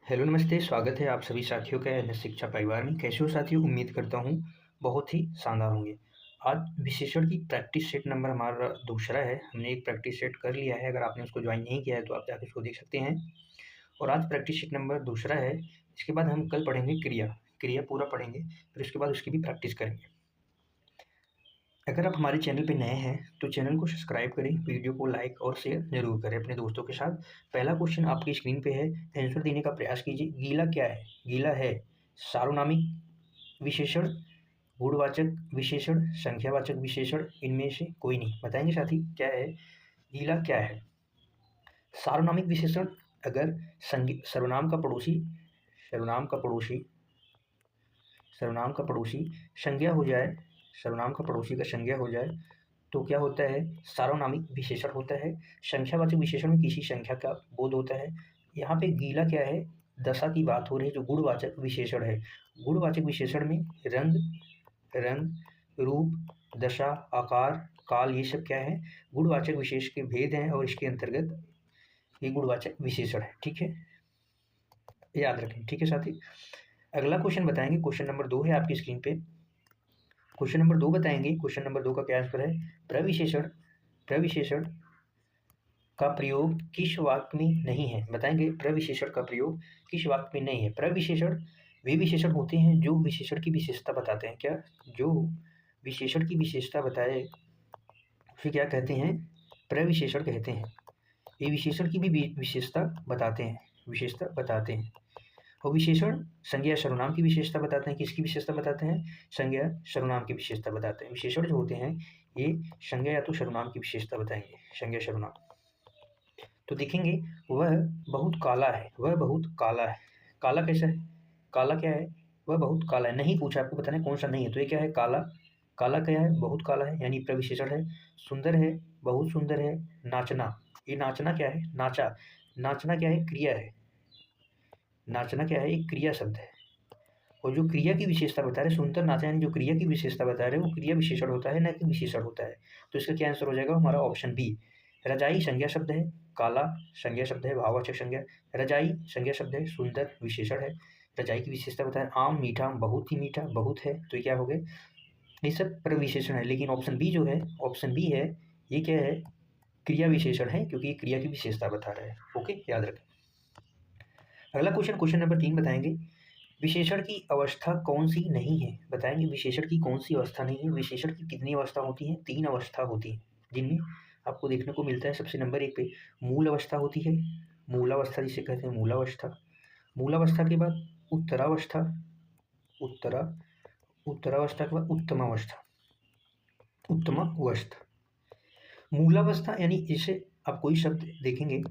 Hello नमस्ते, स्वागत है आप सभी साथियों का एनएस शिक्षा परिवार में। कैसे हो साथियों? उम्मीद करता हूँ बहुत ही शानदार होंगे। आज विशेषण की प्रैक्टिस सेट नंबर हमारा दूसरा है। हमने एक प्रैक्टिस सेट कर लिया है, अगर आपने उसको ज्वाइन नहीं किया है तो आप जाके उसको देख सकते हैं। और आज प्रैक्टिस सेट नंबर दूसरा है। इसके बाद हम कल पढ़ेंगे क्रिया। क्रिया पूरा पढ़ेंगे, फिर उसके बाद उसकी भी प्रैक्टिस करेंगे। अगर आप हमारे चैनल पे नए हैं तो चैनल को सब्सक्राइब करें, वीडियो को लाइक और शेयर जरूर करें अपने दोस्तों के साथ। पहला क्वेश्चन आपकी स्क्रीन पे है, आंसर देने का प्रयास कीजिए। गीला क्या है? गीला है सार्वनामिक विशेषण, गुणवाचक विशेषण, संख्यावाचक विशेषण, इनमें से कोई नहीं। बताएंगे साथी क्या है? गीला क्या है? सार्वनामिक विशेषण अगर सर्वनाम का पड़ोसी सर्वनाम का पड़ोसी सर्वनाम का पड़ोसी संज्ञा हो जाए, सर्वनाम का पड़ोसी का संज्ञा हो जाए तो क्या होता है? सार्वनामिक विशेषण होता है। संख्यावाचक विशेषण में किसी संख्या का बोध होता है। यहाँ पे गीला क्या है? दशा की बात हो रही है, जो गुणवाचक विशेषण है। गुणवाचक विशेषण में रंग, रूप, दशा, आकार, काल, ये सब क्या है? गुणवाचक विशेष के भेद हैं और इसके अंतर्गत ये गुणवाचक विशेषण है। ठीक है, याद रखें। ठीक है साथी, अगला क्वेश्चन बताएंगे। क्वेश्चन नंबर 2 है आपकी स्क्रीन पे। क्वेश्चन नंबर 2 बताएंगे। क्वेश्चन नंबर 2 का क्या आंसर है? प्रविशेषण का प्रयोग किस वाक्य में नहीं है? बताएंगे प्रविशेषण का प्रयोग किस वाक्य में नहीं है। प्रविशेषण वे विशेषण होते हैं जो विशेषण की विशेषता बताते हैं। क्या? जो विशेषण की विशेषता बताए उसे क्या कहते हैं? प्रविशेषण कहते हैं। ये विशेषण की भी विशेषता बताते हैं। और विशेषण संज्ञा सर्वनाम की विशेषता बताते हैं। किसकी विशेषता बताते हैं? संज्ञा सर्वनाम की विशेषता बताते हैं। विशेषण जो होते हैं ये संज्ञा या तो सर्वनाम की विशेषता बताएंगे, संज्ञा सर्वनाम। तो देखेंगे वह बहुत काला है। वह बहुत काला है। काला कैसा है? काला क्या है? वह बहुत काला है। नहीं पूछा, आपको बताना है कौन सा नहीं है। तो ये क्या है? काला। काला क्या है? बहुत काला है, यानी प्रविशेषण है। सुंदर है, बहुत सुंदर है। नाचना, ये नाचना क्या है? नाचा। नाचना क्या है? क्रिया है। नाचना क्या है? एक क्रिया शब्द है। और जो क्रिया की विशेषता बता रहे, सुंदर नाचा, यानी जो क्रिया की विशेषता बता रहे वो क्रिया विशेषण होता है, न कि विशेषण होता है। तो इसका क्या आंसर हो जाएगा हमारा? Option B. रजाई संज्ञा शब्द है, काला संज्ञा शब्द है, भाववाचक संज्ञा। रजाई संज्ञा शब्द है, सुंदर विशेषण है। रजाई की विशेषता बताए आम मीठा, बहुत ही मीठा, बहुत है। तो ये क्या हो गए? ये सब प्रविशेषण है। लेकिन ऑप्शन बी जो है, ऑप्शन बी है, ये क्या है? क्रिया विशेषण है, क्योंकि ये क्रिया की विशेषता बता रहा है। ओके, याद रखें। अगला क्वेश्चन, क्वेश्चन नंबर 3 बताएंगे। विशेषण की अवस्था कौन सी नहीं है? बताएंगे विशेषण की कौन सी अवस्था नहीं है। विशेषण की कितनी अवस्था होती है? 3 अवस्था होती है, जिनमें आपको देखने को मिलता है सबसे नंबर 1 पे मूल अवस्था होती है। मूलावस्था जिसे कहते हैं, मूलावस्था। मूलावस्था के बाद उत्तरावस्था, उत्तरा उत्तरावस्था के बाद उत्तमावस्था, उत्तमावस्था। मूलावस्था यानी जैसे आप कोई शब्द देखेंगे,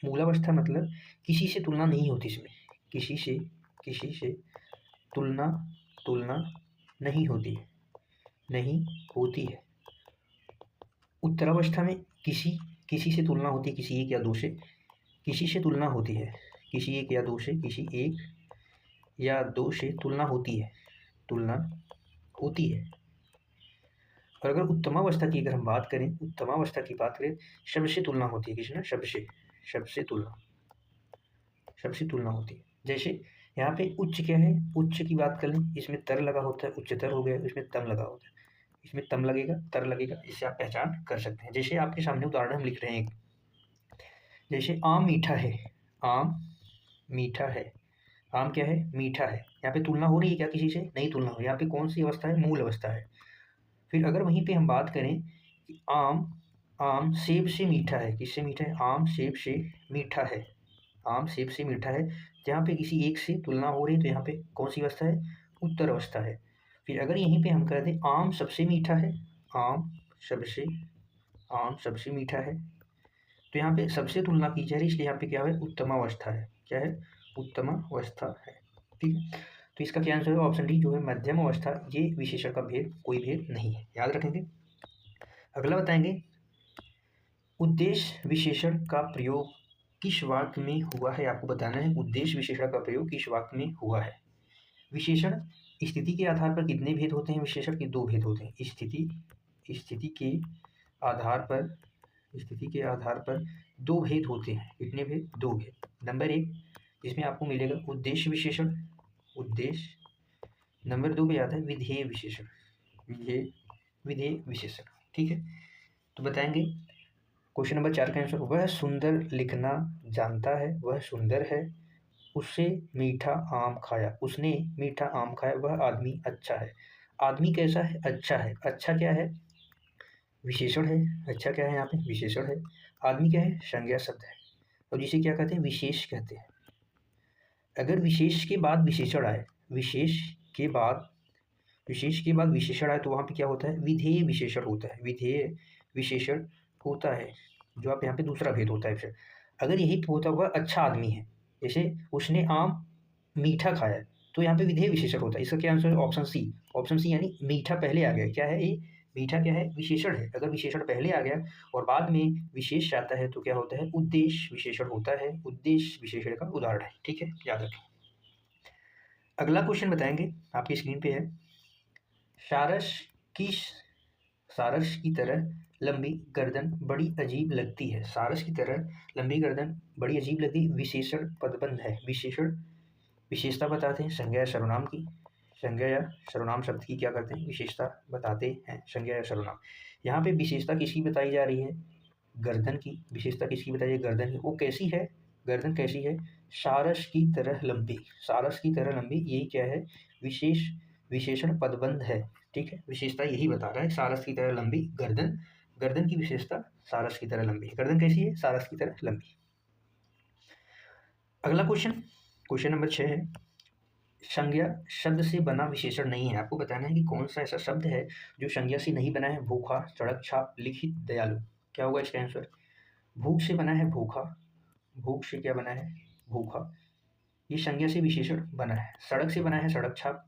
मूलावस्था मतलब किसी से तुलना नहीं होती इसमें। किसी से तुलना तुलना नहीं होती है, नहीं होती है। उत्तरावस्था में किसी से तुलना होती है, किसी एक या दो से। किसी से तुलना होती है, किसी एक या दो से, किसी एक या दो से तुलना होती है, तुलना होती है। और अगर उत्तमावस्था की अगर हम बात करें, उत्तमावस्था की बात करें, शब्द से तुलना होती है। किसी ना शब्द से तुलना होती है। जैसे यहाँ पे उच्च क्या है? उच्च की बात कर लें, इसमें तर लगा होता है, उच्चतर हो गया। इसमें तम लगा होता है, इसमें तम लगेगा, तर लगेगा। इससे आप पहचान कर सकते हैं। जैसे आपके सामने उदाहरण हम लिख रहे हैं एक, जैसे आम मीठा है। आम मीठा है। आम क्या है? मीठा है। यहाँ पे तुलना हो रही है क्या किसी से? नहीं तुलना हो रही। यहाँ पे कौन सी अवस्था है? मूल अवस्था है। फिर अगर वहीं पे हम बात करें कि आम आम सेब से मीठा है। किससे मीठा है? आम सेब से मीठा है। आम सेब से मीठा है। जहाँ पे किसी एक से तुलना हो रही है, तो यहाँ पे कौन सी अवस्था है? उत्तर अवस्था है। फिर अगर यहीं पे हम कह दें आम सबसे मीठा है, आम सबसे आम सबसे मीठा है, तो यहाँ पे सबसे तुलना की जा रही है, इसलिए यहाँ पे क्या है? उत्तमावस्था है। क्या है? उत्तमावस्था है। ठीक है, तो इसका क्या आंसर है? ऑप्शन डी जो है मध्यम अवस्था। ये विशेषण का भेद, कोई भेद नहीं है, याद रखेंगे। अगला बताएंगे, उद्देश्य विशेषण का प्रयोग किस वाक्य में हुआ है? आपको बताना है उद्देश्य विशेषण का प्रयोग किस वाक्य में हुआ है। विशेषण स्थिति के आधार पर कितने भेद होते हैं? विशेषण के 2 भेद होते हैं। स्थिति के आधार पर 2 भेद होते हैं। कितने भेद? 2 भेद। नंबर 1, इसमें आपको मिलेगा उद्देश्य विशेषण, उद्देश्य। नंबर 2 पे आता है विधेय विशेषण, विधेय विशेषण। ठीक है, तो बताएंगे क्वेश्चन नंबर 4 का आंसर, वह सुंदर लिखना जानता है, वह सुंदर है, उससे मीठा आम खाया, उसने मीठा आम खाया, वह आदमी अच्छा है। आदमी कैसा है? अच्छा है। अच्छा क्या है? विशेषण है। अच्छा क्या है? यहाँ पे विशेषण है। आदमी क्या है? संज्ञा शब्द है, और जिसे क्या कहते हैं? विशेष कहते हैं। अगर विशेष के बाद विशेषण आए, विशेष के बाद विशेषण आए, तो वहाँ पे क्या होता है? विधेय विशेषण होता है, विधेय विशेषण होता है, जो आप यहाँ पे दूसरा भेद होता है फिर। अगर यही होता हुआ अच्छा आदमी है, जैसे उसने आम मीठा खाया, तो यहाँ पे विधेय विशेषण होता है। इसका क्या आंसर है? Option C. ऑप्शन सी यानी मीठा पहले आ गया। क्या है ये? मीठा क्या है? विशेषण है। अगर विशेषण पहले आ गया और बाद में विशेष आता है, तो क्या होता है? उद्देश्य विशेषण होता है। उद्देश्य विशेषण का उदाहरण है। ठीक है, याद रखें। अगला क्वेश्चन बताएंगे, आपकी स्क्रीन पे है। सारस की सारस की तरह लंबी गर्दन बड़ी अजीब लगती है। सारस की तरह लंबी गर्दन बड़ी अजीब लगती है, विशेषण पदबंध है। विशेषण विशेषता बताते हैं संज्ञा या सर्वनाम की। संज्ञा या सर्वनाम शब्द की क्या करते हैं? विशेषता बताते हैं, संज्ञा या सर्वनाम। यहाँ पे विशेषता किसकी बताई जा रही है? गर्दन की। विशेषता किसकी बताई है? गर्दन की। वो कैसी है? गर्दन कैसी है? सारस की तरह लंबी। सारस की तरह लंबी, यही क्या है? विशेषण पदबंध है। ठीक है, विशेषता यही बता रहा है, सारस की तरह लंबी गर्दन। गर्दन की विशेषता सारस की तरह लंबी। गर्दन कैसी है? सारस की तरह लंबी। अगला क्वेश्चन, क्वेश्चन नंबर 6 है। संज्ञा शब्द से बना विशेषण नहीं है। आपको बताना है कि कौन सा ऐसा शब्द है जो संज्ञा से नहीं बना है। भूखा, सड़क छाप, लिखित, दयालु। क्या होगा इसका आंसर? भूख से बना है भूखा। भूख से क्या बना है? भूखा। ये संज्ञा से विशेषण बना है। सड़क से बना है सड़क छाप।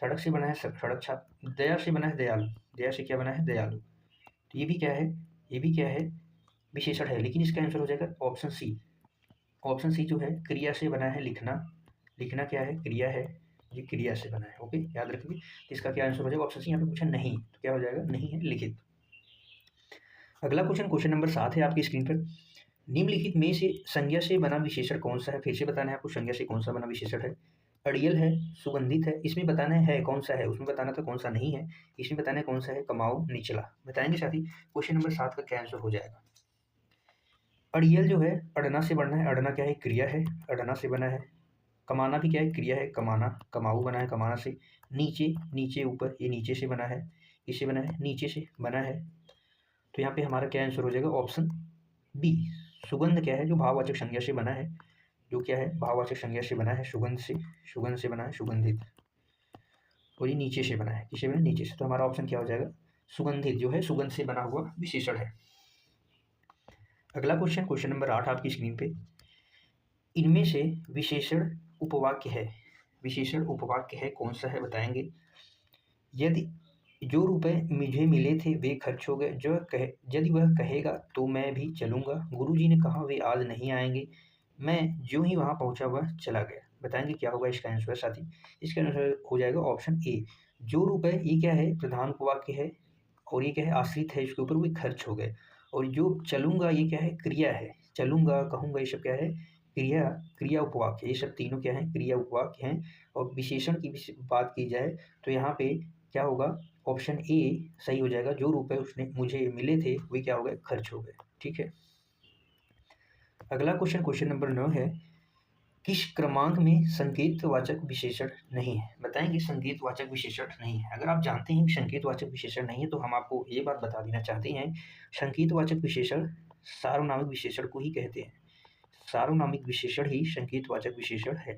सड़क से बना है सड़क छाप। दया से बना है दयालु। दया से क्या बना है? दयालु। तो ये भी क्या है? ये भी क्या है? विशेषण है, लेकिन इसका आंसर हो जाएगा ऑप्शन सी। ऑप्शन सी जो है, क्रिया से बना है लिखना। लिखना क्या है? क्रिया है। ये क्रिया से बना है। ओके, याद रखिए। इसका क्या आंसर हो जाएगा? Option C. यहाँ पे पूछा नहीं, तो क्या हो जाएगा? नहीं है, लिखित। अगला क्वेश्चन, क्वेश्चन नंबर 7 है आपकी स्क्रीन पर। निम्नलिखित में से संज्ञा से बना विशेषण कौन सा है? फिर से बताना है आपको, संज्ञा से कौन सा बना विशेषण है। अड़ियल है, सुगंधित है। इसमें बताना है कौन सा है, उसमें बताना था कौन सा नहीं है। इसमें बताना है कौन सा है, कमाऊ, निचला। बताएंगे साथ ही। क्वेश्चन नंबर 7 का क्या आंसर हो जाएगा? अड़ियल जो है, अड़ना से बनना है। अड़ना क्या है? क्रिया है, अड़ना से बना है। कमाना भी क्या है? क्रिया है, कमाना। कमाऊ बना है कमाना से। नीचे, नीचे ऊपर, ये नीचे से बना है। इससे बना है, नीचे से बना है। तो यहाँ पे हमारा क्या आंसर हो जाएगा? Option B. सुगंध क्या है? जो भाववाचक संज्ञा से बना है। जो क्या है? भाववाचक संज्ञा से बना है, सुगंध से। सुगंध से बना है, सुगंधित। और ये नीचे से बना है, किससे बना है? नीचे से। तो हमारा ऑप्शन क्या हो जाएगा? सुगंधित जो है, सुगंध से बना हुआ विशेषण है। अगला क्वेश्चन, क्वेश्चन नंबर 8 आपकी स्क्रीन पे। इनमें से विशेषण उपवाक्य है। विशेषण उपवाक्य है, कौन सा है बताएंगे। यदि जो रुपए मुझे मिले थे वे खर्च हो गए, जो कहे यदि वह कहेगा तो मैं भी चलूंगा, गुरुजी ने कहा वे आज नहीं आएंगे, मैं जो ही वहां पहुंचा वह चला गया। बताएंगे क्या होगा इसका आंसर साथी। इसका आंसर हो जाएगा ऑप्शन ए। जो रुपए, ये क्या है? प्रधान उपवाक्य है, और ये क्या है? आश्रित है इसके ऊपर, वे खर्च हो गए। और जो चलूंगा, ये क्या है? क्रिया है। चलूंगा, कहूंगा, ये सब क्या है? क्रिया। क्रिया उपवाक्य। ये सब तीनों क्या है? क्रिया उपवाक्य हैं। और विशेषण की बात की जाए तो यहाँ पे क्या होगा? ऑप्शन ए सही हो जाएगा। जो रुपए उसने मुझे मिले थे वे क्या हो गए? खर्च हो गए। ठीक है। अगला क्वेश्चन, क्वेश्चन नंबर 9 है। किस क्रमांक में संकेतवाचक विशेषण नहीं है? बताएंगे संकेतवाचक विशेषण नहीं है। अगर आप जानते हैं कि संकेतवाचक विशेषण नहीं है, तो हम आपको ये बात बता देना चाहते हैं, संकेतवाचक विशेषण सार्वनामिक विशेषण को ही कहते हैं। सार्वनामिक विशेषण ही संकेतवाचक विशेषण है।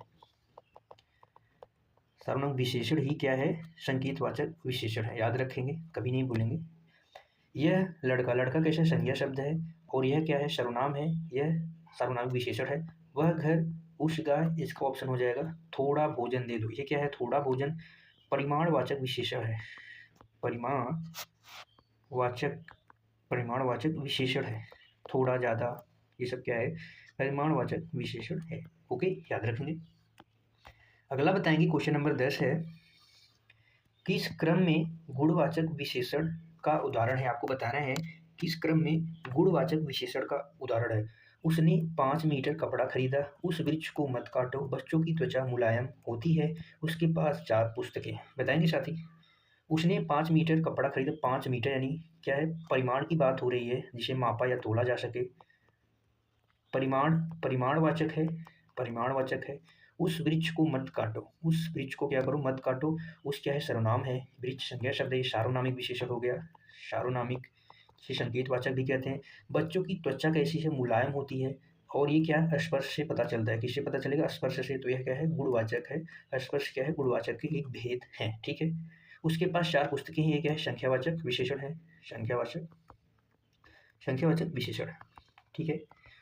सार्वनामिक विशेषण ही क्या है? संकेतवाचक विशेषण है। याद रखेंगे, कभी नहीं भूलेंगे। यह लड़का, लड़का कैसा? संज्ञा शब्द है। और यह क्या है? सर्वनाम है। यह सर्वनामिक विशेषण है। वह घर, उस गाय, इसका ऑप्शन हो जाएगा थोड़ा भोजन दे दो। ये क्या है? थोड़ा भोजन परिमाणवाचक विशेषण है। परिमाणवाचक परिमाणवाचक विशेषण है। थोड़ा, ज़्यादा, ये सब क्या है? परिमाणवाचक विशेषण है। ओके, याद रखेंगे। अगला बताएंगे, क्वेश्चन नंबर 10 है। किस क्रम में गुणवाचक विशेषण का उदाहरण है? आपको बताना है किस क्रम में गुणवाचक विशेषण का उदाहरण है। उसने 5 मीटर कपड़ा खरीदा। उस वृक्ष को मत काटो, बच्चों की त्वचा मुलायम होती है। उसके पास 4 पुस्तकें। बताएंगे साथी। उसने 5 मीटर कपड़ा खरीदा। 5 मीटर यानी क्या है, परिमाण की बात हो रही है, जिसे मापा या तोला जा सके। परिमाणवाचक है, परिमाणवाचक है। उस वृक्ष को मत काटो, उस वृक्ष को क्या करो, मत काटो। उस क्या है, सर्वनाम है। वृक्ष संज्ञा शब्द है, सार्वनामिक विशेषण हो गया। सार्वनामिक से संकेतवाचक भी कहते हैं। बच्चों की त्वचा कैसी है, मुलायम होती है। और ये क्या है, स्पर्श से पता चलता है। किससे पता चलेगा, स्पर्श से। तो यह क्या है, गुणवाचक है। स्पर्श क्या है, गुणवाचक के एक भेद है। ठीक है। उसके पास 4 पुस्तकें हैं, ये क्या है, संख्यावाचक विशेषण है। संख्यावाचक विशेषण। ठीक है।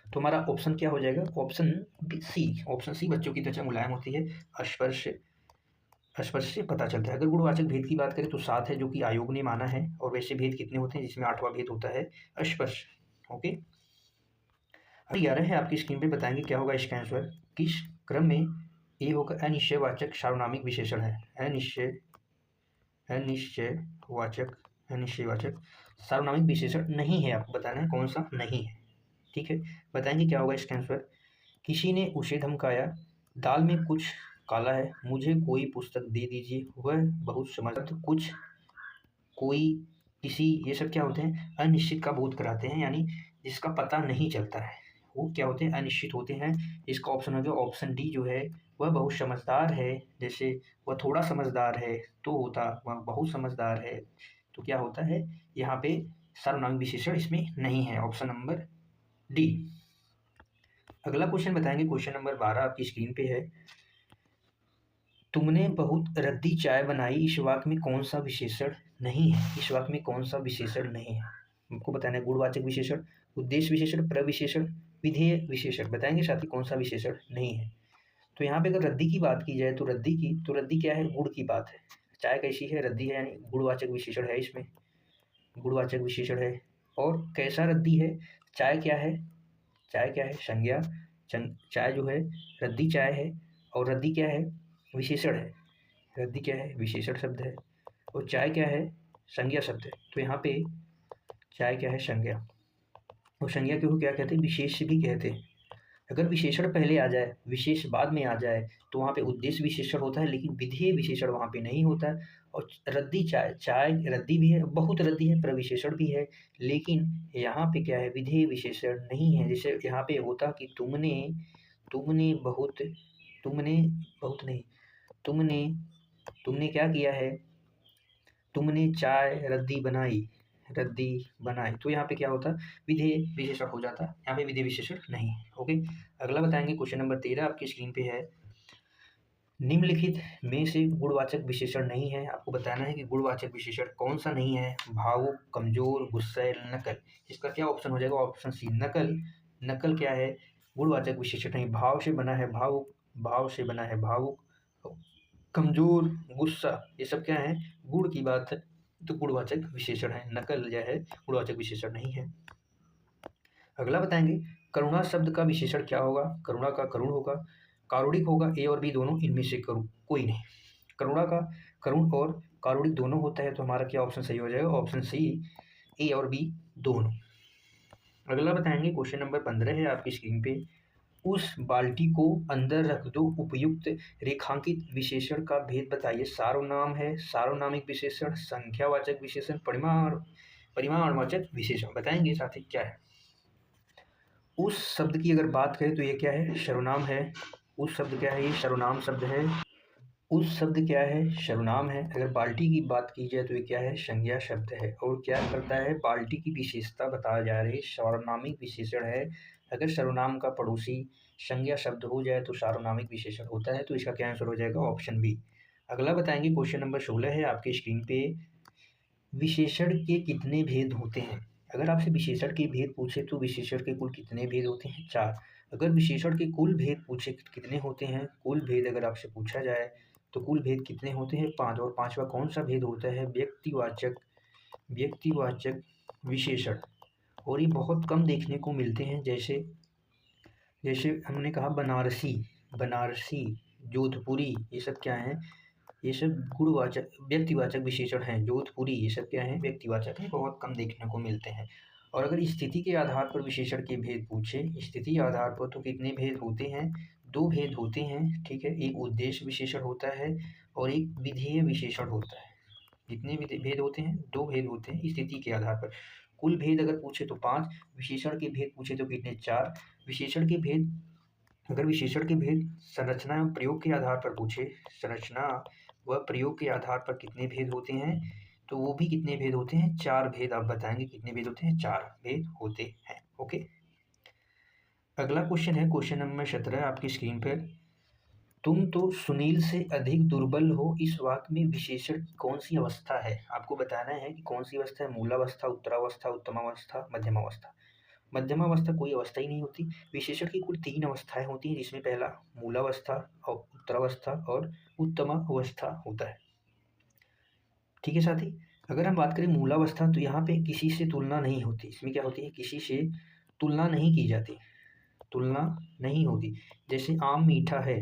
तो हमारा ऑप्शन क्या हो जाएगा, ऑप्शन सी, बच्चों की त्वचा मुलायम होती है। स्पर्श से पता चलता है। अगर गुणवाचक भेद की बात करें तो 7 है, जो कि आयोग ने माना है। और वैसे भेद कितने होते हैं, जिसमें 8वां भेद होता है स्पर्श। ओके। 11 है आपकी स्क्रीन पे, बताएंगे क्या होगा इसका आंसर। किस क्रम में ये होगा, अनिश्चयवाचक सार्वनामिक विशेषण है। अनिश्चयवाचक सार्वनामिक विशेषण नहीं है। आपको बताना है कौन सा नहीं है। ठीक है। बताएंगे क्या होगा इसका आंसर। किसी ने उसे धमकाया, दाल में कुछ काला है, मुझे कोई पुस्तक दे दीजिए, वह बहुत समझदार। कुछ, कोई, किसी, ये सब क्या होते हैं, अनिश्चित का बोध कराते हैं, यानी जिसका पता नहीं चलता है, वो क्या होते हैं, अनिश्चित होते हैं। इसका ऑप्शन हो गया ऑप्शन डी, जो है वह बहुत समझदार है। जैसे वह थोड़ा समझदार है तो होता वह बहुत समझदार है, तो क्या होता है यहाँ पे, सर्वनामिक विशेषण इसमें नहीं है। Option number D. अगला क्वेश्चन बताएंगे, क्वेश्चन नंबर 12 आपकी स्क्रीन पे है। तुमने बहुत रद्दी चाय बनाई, इस वाक्य में कौन सा विशेषण नहीं है। इस वाक्य में कौन सा विशेषण नहीं है, हमको बताना है। गुणवाचक विशेषण, उद्देश्य विशेषण, प्रविशेषण, विधेय विशेषण। बताएंगे साथ ही कौन सा विशेषण नहीं है। तो यहाँ पे अगर रद्दी की बात की जाए तो रद्दी क्या है, गुड़ की बात है। चाय कैसी है, रद्दी है, यानी गुणवाचक विशेषण है इसमें, गुणवाचक विशेषण है। और कैसा रद्दी है, चाय क्या है, संज्ञा। चाय जो है रद्दी चाय है, और रद्दी क्या है, विशेषण है। रद्दी क्या है, विशेषण शब्द है, और चाय क्या है, संज्ञा शब्द है। तो यहाँ पे चाय क्या है, संज्ञा। और संज्ञा को क्या कहते हैं, विशेष भी कहते हैं। अगर विशेषण पहले आ जाए, विशेष बाद में आ जाए, तो वहाँ पे उद्देश्य विशेषण होता है, लेकिन विधेय विशेषण वहाँ पे नहीं होता है। और रद्दी चाय रद्दी भी है, बहुत रद्दी है, प्रविशेषण भी है, लेकिन यहाँ पे क्या है, विधेय विशेषण नहीं है। जैसे यहाँ पे होता कि तुमने बहुत नहीं, तुमने क्या किया है, तुमने चाय रद्दी बनाई, तो यहाँ पे क्या होता, विधेय विशेषण हो जाता। यहाँ पे विधेय विशेषण नहीं है। ओके। अगला बताएंगे, क्वेश्चन नंबर 13 आपकी स्क्रीन पे है। निम्नलिखित में से गुणवाचक विशेषण नहीं है। आपको बताना है कि गुणवाचक विशेषण कौन सा नहीं है। भावुक, कमजोर, गुस्सैल, नकल। इसका क्या ऑप्शन हो जाएगा, ऑप्शन सी, नकल। नकल क्या है, गुणवाचक विशेषण नहीं। भाव से बना है भावुक, कमजोर, गुस्सा, ये सब क्या है, गुण की बात है, तो गुणवाचक विशेषण है। नकल जो है गुणवाचक विशेषण नहीं है। अगला बताएंगे, करुणा शब्द का विशेषण क्या होगा। करुणा का करुण होगा, कारुणिक होगा, ए और बी दोनों, इनमें से कोई नहीं। करुणा का करुण और कारुणिक दोनों होता है, तो हमारा क्या ऑप्शन सही हो जाएगा, ऑप्शन सी, ए और बी दोनों। अगला बताएंगे, क्वेश्चन नंबर 15 है आपकी स्क्रीन पे। उस बाल्टी को अंदर रख दो, उपयुक्त रेखांकित विशेषण का भेद बताइए। सार्वनाम है, सार्वनामिक विशेषण, संख्यावाचक विशेषण, परिमाणवाचक विशेषण। बताएंगे साथी क्या है। उस शब्द की अगर बात करें तो ये क्या है, सर्वनाम है। उस शब्द क्या है, ये सर्वनाम शब्द है। उस शब्द क्या है, सर्वनाम है। अगर बाल्टी की बात की जाए तो ये क्या है, संज्ञा शब्द है। और क्या करता है, बाल्टी की विशेषता बताया जा रही है, सार्वनामिक विशेषण है। अगर सर्वनाम का पड़ोसी संज्ञा शब्द हो जाए तो सार्वनामिक विशेषण होता है। तो इसका क्या आंसर हो जाएगा, ऑप्शन बी। अगला बताएंगे, क्वेश्चन नंबर 16 है आपके स्क्रीन पे। विशेषण के कितने भेद होते हैं। अगर आपसे विशेषण के भेद पूछे तो विशेषण के कुल कितने भेद होते हैं, 4। अगर विशेषण के कुल भेद पूछे कितने होते हैं, कुल भेद अगर आपसे पूछा जाए तो कुल भेद कितने होते हैं, 5। और 5वां कौन सा भेद होता है, व्यक्तिवाचक विशेषण। और ये बहुत कम देखने को मिलते हैं। जैसे हमने कहा बनारसी, जोधपुरी, ये सब क्या है, ये सब गुणवाचक व्यक्तिवाचक विशेषण हैं। जोधपुरी, ये सब क्या है, व्यक्तिवाचक है, बहुत कम देखने को मिलते हैं। और अगर स्थिति के आधार पर विशेषण के भेद पूछे, स्थिति के आधार पर, तो कितने भेद होते हैं? 2 भेद होते हैं, ठीक है। एक उद्देश्य विशेषण होता है और एक विधेय विशेषण होता है। कितने भेद होते हैं? 2 भेद होते हैं स्थिति के आधार पर। कुल भेद अगर पूछे तो 5, विशेषण के भेद पूछे तो कितने? 4। विशेषण के भेद, अगर विशेषण के भेद संरचना एवं प्रयोग के आधार पर पूछे, संरचना व प्रयोग के आधार पर कितने भेद होते हैं? तो वो भी कितने भेद होते हैं? 4 भेद। आप बताएंगे कितने भेद होते हैं? 4 भेद होते हैं। ओके, अगला क्वेश्चन है क्वेश्चन नंबर 17 आपकी स्क्रीन पर। तुम तो सुनील से अधिक दुर्बल हो, इस वाक्य में विशेषण की कौन सी अवस्था है? आपको बताना है कि कौन सी अवस्था है। मूलावस्था, उत्तरावस्था, उत्तमावस्था, मध्यमावस्था। मध्यमावस्था कोई अवस्था ही नहीं होती। विशेषण की कुल 3 अवस्थाएं होती हैं, जिसमें पहला मूलावस्था और उत्तरावस्था और उत्तमावस्था होता है। ठीक है साथी, अगर हम बात करें मूलावस्था, तो यहाँ पे किसी से तुलना नहीं होती। इसमें क्या होती है? किसी से तुलना नहीं की जाती, तुलना नहीं होती। जैसे आम मीठा है,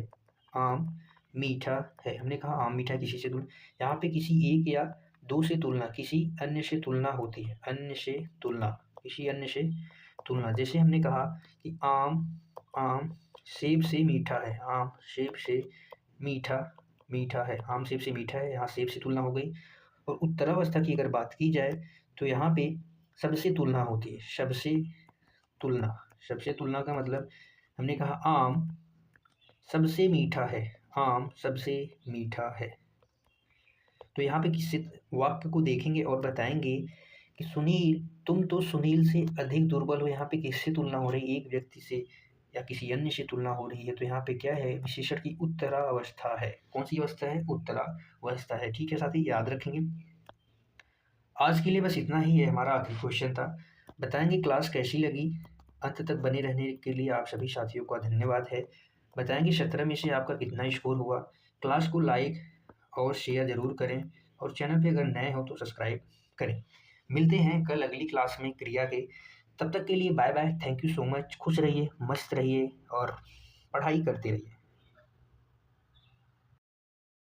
आम मीठा है, हमने कहा आम मीठा, किसी से तुलना। यहाँ पे किसी एक या दो से तुलना, किसी अन्य से तुलना होती है, अन्य से तुलना, किसी अन्य से तुलना। जैसे हमने कहा कि आम सेब से मीठा है, आम सेब से मीठा है, आम सेब से मीठा है, यहाँ सेब से तुलना हो गई। और उत्तरावस्था की अगर बात की जाए तो यहाँ पे सबसे तुलना होती है, सबसे तुलना। सबसे तुलना का मतलब, हमने कहा आम सबसे मीठा है, आम सबसे मीठा है। तो यहाँ पे किसी वाक्य को देखेंगे और बताएंगे कि सुनील, तुम तो सुनील से अधिक दुर्बल हो। यहाँ पे किससे तुलना हो रही है? एक व्यक्ति से या किसी अन्य से तुलना हो रही है। तो यहाँ पे क्या है? विशेषण की उत्तरावस्था है। कौन सी अवस्था है? उत्तरावस्था है। ठीक है साथी, याद रखेंगे। आज के लिए बस इतना ही है, हमारा आखिरी क्वेश्चन था। बताएंगे क्लास कैसी लगी। अंत तक बने रहने के लिए आप सभी साथियों का धन्यवाद है। बताएंगे 17 में से आपका कितना स्कोर हुआ। क्लास को लाइक और शेयर ज़रूर करें और चैनल पे अगर नए हो तो सब्सक्राइब करें। मिलते हैं कल अगली क्लास में क्रिया के। तब तक के लिए bye bye, thank you so much. खुश रहिए, मस्त रहिए और पढ़ाई करते रहिए।